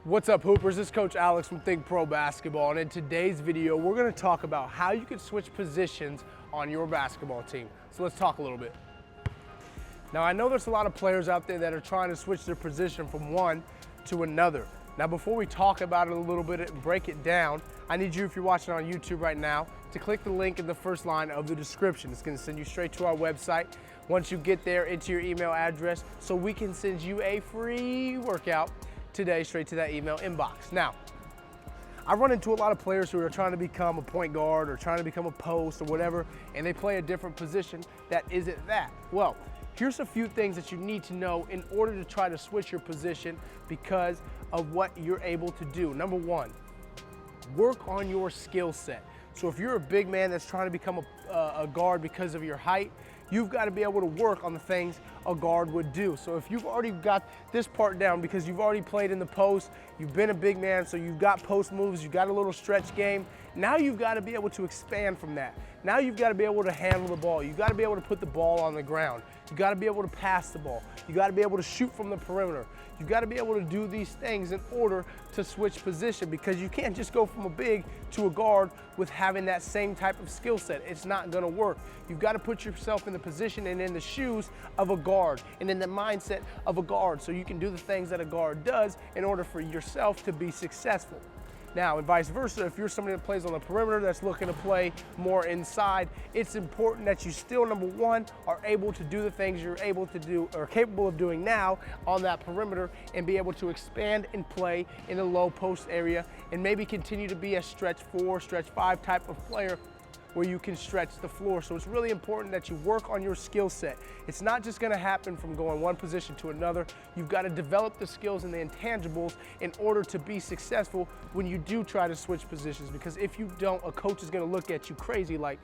What's up, Hoopers? This is Coach Alex from Think Pro Basketball, and in today's video, we're going to talk about how you can switch positions on your basketball team. So let's talk a little bit. Now, I know there's a lot of players out there that are trying to switch their position from one to another. Now, before we talk about it a little bit and break it down, I need you, if you're watching on YouTube right now, to click the link in the first line of the description. It's going to send you straight to our website. Once you get there, enter your email address so we can send you a free workout today straight to that email inbox. Now, I run into a lot of players who are trying to become a point guard or trying to become a post or whatever, and they play a different position that isn't that. Well, here's a few things that you need to know in order to try to switch your position because of what you're able to do. Number one, work on your skill set. So if you're a big man that's trying to become a guard because of your height, you've got to be able to work on the things a guard would do. So if you've already got this part down because you've already played in the post, you've been a big man, so you've got post moves, you've got a little stretch game, now you've got to be able to expand from that. Now you've got to be able to handle the ball. You've got to be able to put the ball on the ground. You've got to be able to pass the ball. You've got to be able to shoot from the perimeter. You've got to be able to do these things in order to switch position, because you can't just go from a big to a guard with having that same type of skill set. It's not going to work. You've got to put yourself in the position and in the shoes of a guard and in the mindset of a guard so you can do the things that a guard does in order for yourself to be successful. Now, and vice versa, if you're somebody that plays on the perimeter that's looking to play more inside, it's important that you still, number one, are able to do the things you're able to do or capable of doing now on that perimeter and be able to expand and play in the low post area and maybe continue to be a stretch 4, stretch 5 type of player where you can stretch the floor. So it's really important that you work on your skill set. It's not just gonna happen from going one position to another. You've got to develop the skills and the intangibles in order to be successful when you do try to switch positions, because if you don't, a coach is gonna look at you crazy like,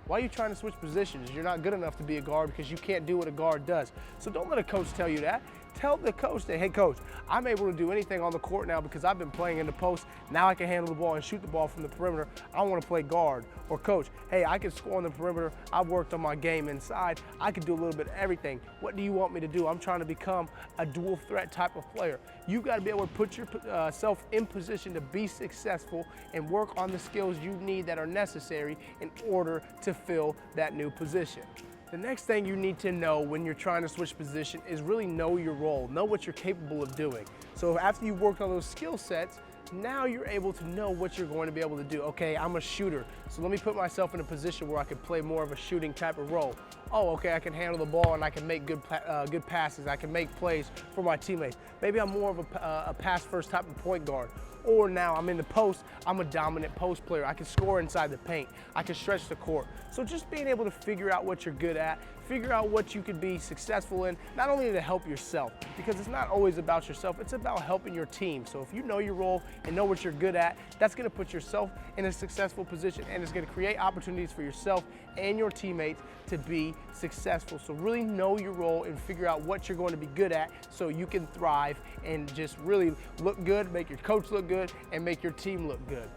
why are you trying to switch positions? You're not good enough to be a guard because you can't do what a guard does. So don't let a coach tell you that. Tell the coach that, hey coach, I'm able to do anything on the court now because I've been playing in the post. Now I can handle the ball and shoot the ball from the perimeter. I want to play guard. Or coach, hey, I can score on the perimeter. I've worked on my game inside. I can do a little bit of everything. What do you want me to do? I'm trying to become a dual threat type of player. You've got to be able to put yourself in position to be successful and work on the skills you need that are necessary in order to fill that new position. The next thing you need to know when you're trying to switch position is really know your role, know what you're capable of doing. So after you've worked on those skill sets, now you're able to know what you're going to be able to do. Okay, I'm a shooter, so let me put myself in a position where I can play more of a shooting type of role. Oh, okay, I can handle the ball and I can make good passes. I can make plays for my teammates. Maybe I'm more of a pass-first type of point guard. Or now I'm in the post, I'm a dominant post player. I can score inside the paint. I can stretch the court. So just being able to figure out what you're good at, figure out what you could be successful in, not only to help yourself, because it's not always about yourself, it's about helping your team. So if you know your role and know what you're good at, that's gonna put yourself in a successful position, and it's gonna create opportunities for yourself and your teammates to be successful. So really know your role and figure out what you're going to be good at so you can thrive and just really look good, make your coach look good, and make your team look good.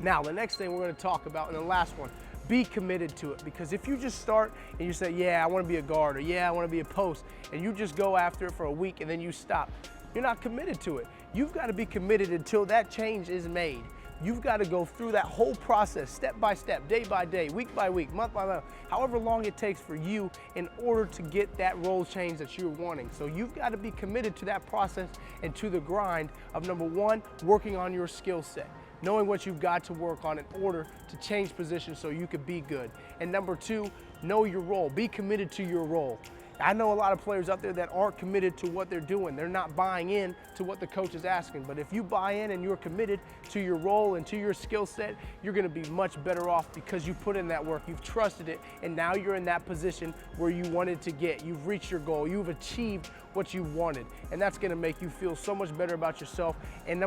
Now, the next thing we're going to talk about, and the last one, be committed to it. Because if you just start and you say, yeah, I want to be a guard, or yeah, I want to be a post, and you just go after it for a week and then you stop, you're not committed to it. You've got to be committed until that change is made. You've got to go through that whole process, step by step, day by day, week by week, month by month, however long it takes for you in order to get that role change that you're wanting. So you've got to be committed to that process and to the grind of, number one, working on your skill set, knowing what you've got to work on in order to change positions so you could be good. And number two, know your role. Be committed to your role. I know a lot of players out there that aren't committed to what they're doing. They're not buying in to what the coach is asking. But if you buy in and you're committed to your role and to your skill set, you're gonna be much better off because you put in that work, you've trusted it, and now you're in that position where you wanted to get. You've reached your goal, you've achieved what you wanted. And that's gonna make you feel so much better about yourself. And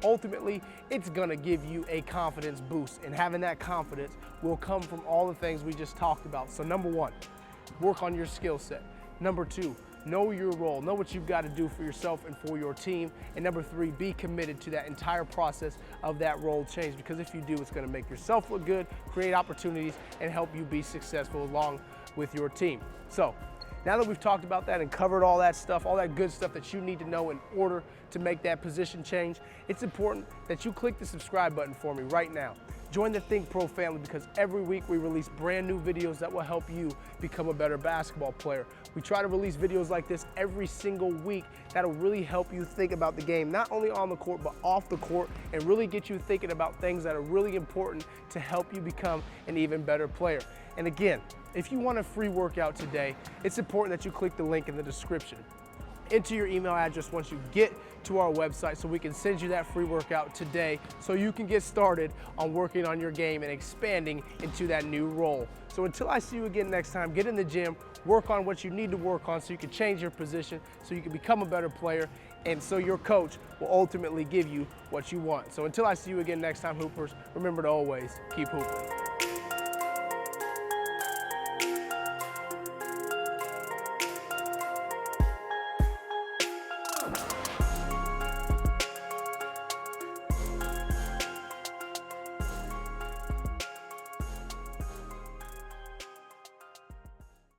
ultimately, it's gonna give you a confidence boost. And having that confidence will come from all the things we just talked about. So number one, work on your skill set. Number two, know your role, know what you've got to do for yourself and for your team. And number three, be committed to that entire process of that role change, because if you do, it's going to make yourself look good, create opportunities, and help you be successful along with your team. So now that we've talked about that and covered all that stuff, all that good stuff that you need to know in order to make that position change, it's important that you click the subscribe button for me right now. Join the Think Pro family because every week we release brand new videos that will help you become a better basketball player. We try to release videos like this every single week that'll really help you think about the game, not only on the court, but off the court, and really get you thinking about things that are really important to help you become an even better player. And again, if you want a free workout today, it's important that you click the link in the description. Enter your email address once you get to our website so we can send you that free workout today so you can get started on working on your game and expanding into that new role. So until I see you again next time, get in the gym, work on what you need to work on so you can change your position, so you can become a better player, and so your coach will ultimately give you what you want. So until I see you again next time, Hoopers, remember to always keep hooping.